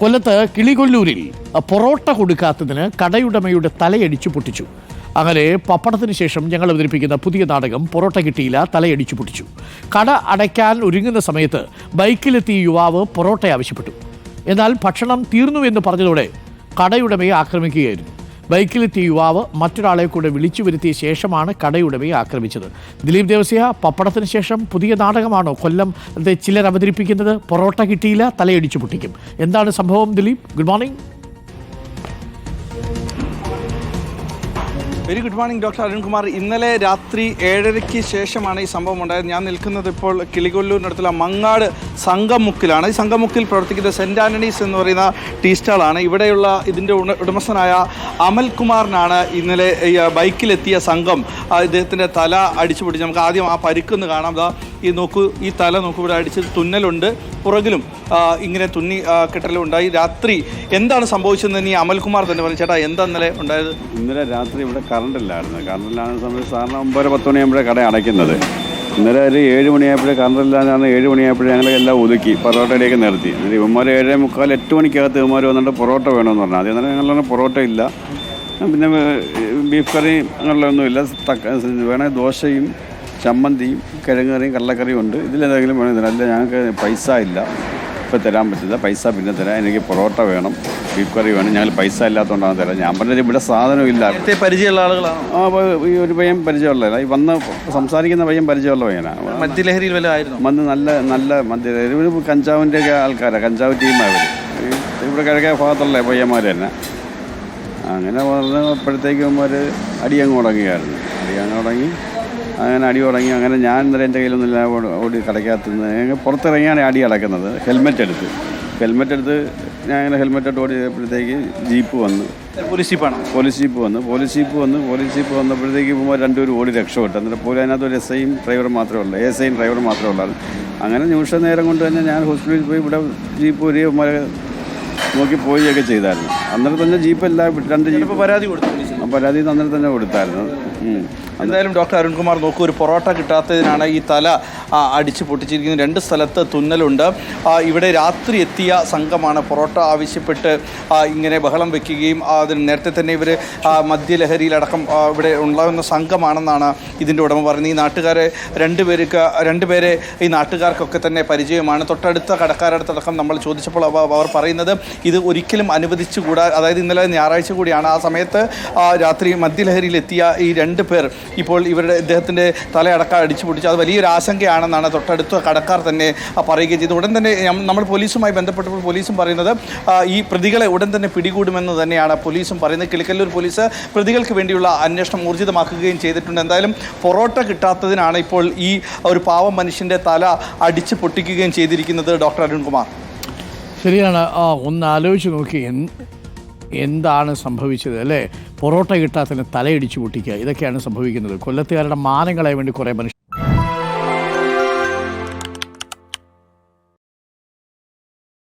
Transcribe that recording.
കൊല്ലത്ത് കിളികൊല്ലൂരിൽ പൊറോട്ട കൊടുക്കാത്തതിന് കടയുടമയുടെ തലയടിച്ചു പൊട്ടിച്ചു. അങ്ങനെ പപ്പടത്തിന് ശേഷം ഞങ്ങൾ അവതരിപ്പിക്കുന്ന പുതിയ നാടകം പൊറോട്ട കിട്ടിയില്ല, തലയടിച്ചു പൊട്ടിച്ചു. കട അടയ്ക്കാൻ ഒരുങ്ങുന്ന സമയത്ത് ബൈക്കിലെത്തിയ യുവാവ് പൊറോട്ട ആവശ്യപ്പെട്ടു. എന്നാൽ ഭക്ഷണം തീർന്നുവെന്ന് പറഞ്ഞതോടെ കടയുടമയെ ആക്രമിക്കുകയായിരുന്നു. ബൈക്കിലെത്തിയ യുവാവ് മറ്റൊരാളെ കൂടെ വിളിച്ചു വരുത്തിയ ശേഷമാണ് കടയുടമയെ ആക്രമിച്ചത്. ദിലീപ് ദേവസ്യ, പപ്പടത്തിന് ശേഷം പുതിയ നാടകമാണോ കൊല്ലം ചിലർ അവതരിപ്പിക്കുന്നത്? പൊറോട്ട കിട്ടിയില്ല, തലയടിച്ചു പൊട്ടിക്കും. എന്താണ് സംഭവം Dileep? Good morning. Very good morning doctor Arunkumar. ഇന്നലെ രാത്രി 7:30-ക്ക് ശേഷമാണ് ഈ സംഭവം ഉണ്ടായത്. ഞാൻ നിൽക്കുന്നത് ഇപ്പോൾ കിളികൊല്ലൂരിനടുത്തുള്ള മങ്ങാട് സംഘമുക്കിലാണ്. ഈ സംഘമുക്കിൽ പ്രവർത്തിക്കുന്ന സെൻറ്റ് ആൻ്റണീസ് എന്ന് പറയുന്ന ടീ സ്റ്റാളാണ്. ഇവിടെയുള്ള ഇതിൻ്റെ ഉടമസ്ഥനായ അമൽകുമാറിനാണ് ഇന്നലെ ബൈക്കിലെത്തിയ സംഘം ഇദ്ദേഹത്തിൻ്റെ തല അടിച്ചു പൊട്ടിച്ച്. നമുക്ക് ആദ്യം ആ പരിക്കൊന്ന് കാണാം. ഈ തല നോക്കൂ, ഇവിടെ അടിച്ച് തുന്നലുണ്ട്, പുറകിലും ഇങ്ങനെ തുന്നി കെട്ടലുണ്ടായി. രാത്രി എന്താണ് സംഭവിച്ചതെന്ന് ഈ അമൽകുമാർ തന്നെ പറഞ്ഞു. ചേട്ടാ, എന്താ ഇന്നലെ ഉണ്ടായത്? ഇന്നലെ രാത്രി ഇവിടെ കറണ്ടില്ലായിരുന്നു. കറണ്ടില്ലാത്ത സമയത്ത് സാറിന് 9-10 മണിയാകുമ്പോഴേ കട അടയ്ക്കുന്നത്. ഇന്നലെ ഒരു 7 മണിയായപ്പോഴേ കറണ്ടില്ലാതാണ്. 7 മണിയായപ്പോഴേ ഞങ്ങളെല്ലാം ഒതുക്കി പൊറോട്ടയിലേക്ക് നിർത്തി. എന്നിട്ട് ഇവന്മാർ 7:45 8 മണിക്കകത്ത് ഇവന്മാർ വന്നിട്ട് പൊറോട്ട വേണമെന്ന് പറഞ്ഞു. ആദ്യം തന്നെ ഞങ്ങൾ പൊറോട്ട ഇല്ല, പിന്നെ ബീഫ് കറി അങ്ങനെയുള്ളതൊന്നുമില്ല, വേണേൽ ദോശയും ചമ്മന്തിയും കിഴങ്ങ് കറിയും കടലക്കറിയും ഉണ്ട്, ഇതിലേതെങ്കിലും വേണം. അല്ല, ഞങ്ങൾക്ക് പൈസ ഇല്ല, ഇപ്പോൾ തരാൻ പറ്റില്ല, പൈസ പിന്നെ തരാം, എനിക്ക് പൊറോട്ട വേണം, ബീഫ് കറി വേണം, ഞങ്ങൾ പൈസ ഇല്ലാത്തതുകൊണ്ടാണ് തരാം. ഞാൻ പറഞ്ഞത് ഇവിടെ സാധനം ഇല്ല. പരിചയമുള്ള ആളുകളാണ്. ഈ ഒരു പയ്യൻ പരിചയമുള്ള, ഈ വന്ന് സംസാരിക്കുന്ന പയ്യൻ പരിചയമുള്ള പയ്യനാണ്. മദ്യലഹരിയിൽ വല്ല ആയിരുന്നു? നല്ല മദ്യലഹരി, കഞ്ചാവിൻ്റെ ഒക്കെ ആൾക്കാരാണ്, കഞ്ചാവ് ടീമാണ് ഇവർ. ഇവിടെ കിഴക്കേ ഭാഗത്തുള്ള പയ്യന്മാർ തന്നെ. അങ്ങനെ വന്നപ്പോഴത്തേക്കും ഒരു അടിയങ്ങ് തുടങ്ങി. അങ്ങനെ അടി തുടങ്ങി. അങ്ങനെ ഞാൻ ഇന്നലെ എൻ്റെ കയ്യിലൊന്നുമില്ല, ഓടി കടയ്ക്കകത്തുനിന്ന് പുറത്തിറങ്ങിയാണ് അടി അടക്കുന്നത്. ഹെൽമെറ്റ് എടുത്ത് ഞാൻ അങ്ങനെ ഹെൽമെറ്റ് ഇട്ട് ഓടിയപ്പോഴത്തേക്ക് ജീപ്പ് വന്നു. പോലീസ് ജീപ്പ് വന്നപ്പോഴത്തേക്ക് ഇപ്പോൾ രണ്ടുപേരും ഓടി രക്ഷപ്പെട്ടു. എന്നിട്ട് പോലും അതിനകത്ത് ഒരു എസ് ഐയും ഡ്രൈവർ മാത്രമേ ഉള്ളൂ. അങ്ങനെ നിമിഷ നേരം കൊണ്ട് തന്നെ ഞാൻ ഹോസ്പിറ്റലിൽ പോയി. ഇവിടെ ജീപ്പ് ഒരു നോക്കി പോവുകയൊക്കെ ചെയ്തായിരുന്നു. അന്നേരം തന്നെ ജീപ്പെല്ലാം 2 ജീപ്പ് പരാതി അന്നേരം തന്നെ കൊടുത്തായിരുന്നു. എന്തായാലും ഡോക്ടർ അരുൺകുമാർ നോക്കൂ, ഒരു പൊറോട്ട കിട്ടാത്തതിനാണ് ഈ തല അടിച്ച് പൊട്ടിച്ചിരിക്കുന്നത്. 2 സ്ഥലത്ത് തുന്നലുണ്ട്. ഇവിടെ രാത്രി എത്തിയ സംഘമാണ് പൊറോട്ട ആവശ്യപ്പെട്ട് ഇങ്ങനെ ബഹളം വെക്കുകയും അതിന് നേരത്തെ തന്നെ ഇവർ മദ്യലഹരിയിലടക്കം ഇവിടെ ഉണ്ടാകുന്ന സംഘമാണെന്നാണ് ഇതിൻ്റെ ഉടമ പറയുന്നത്. ഈ നാട്ടുകാരെ രണ്ടുപേരെ ഈ നാട്ടുകാർക്കൊക്കെ തന്നെ പരിചയമാണ്. തൊട്ടടുത്ത കടക്കാരടുത്തടക്കം നമ്മൾ ചോദിച്ചപ്പോൾ അവർ പറയുന്നത് ഇത് ഒരിക്കലും അനുവദിച്ചുകൂടാ. അതായത് ഇന്നലെ ഞായറാഴ്ച കൂടിയാണ്. ആ സമയത്ത് രാത്രി മദ്യലഹരിയിലെത്തിയ ഈ 2 പേർ ഇപ്പോൾ ഇദ്ദേഹത്തിൻ്റെ തലയടക്കം അടിച്ചു പൊട്ടിച്ചു. അത് വലിയൊരു ആശങ്കയാണെന്നാണ് തൊട്ടടുത്ത കടക്കാർ തന്നെ പറയുകയും ചെയ്തു. ഉടൻ തന്നെ നമ്മൾ പോലീസുമായി ബന്ധപ്പെട്ടപ്പോൾ പോലീസും പറയുന്നത് ഈ പ്രതികളെ ഉടൻ തന്നെ പിടികൂടുമെന്ന് തന്നെയാണ് പോലീസും പറയുന്നത്. കിളിക്കല്ലൂർ പോലീസ് പ്രതികൾക്ക് വേണ്ടിയുള്ള അന്വേഷണം ഊർജിതമാക്കുകയും ചെയ്തിട്ടുണ്ട്. എന്തായാലും പൊറോട്ട കിട്ടാത്തതിനാണ് ഇപ്പോൾ ഈ ഒരു പാവം മനുഷ്യൻ്റെ തല അടിച്ചു പൊട്ടിക്കുകയും ചെയ്തിരിക്കുന്നത്. ഡോക്ടർ അരുൺകുമാർ, ശരിയാണ്. ഒന്ന് ആലോചിച്ച് നോക്കി എന്താണ് സംഭവിച്ചത്, അല്ലേ? പൊറോട്ട കിട്ടാത്തതിന് തലയടിച്ചു പൊട്ടിക്കുക, ഇതൊക്കെയാണ് സംഭവിക്കുന്നത്. കൊല്ലത്തുകാരുടെ മാനങ്ങളെ വേണ്ടി കുറേ മനുഷ്യർ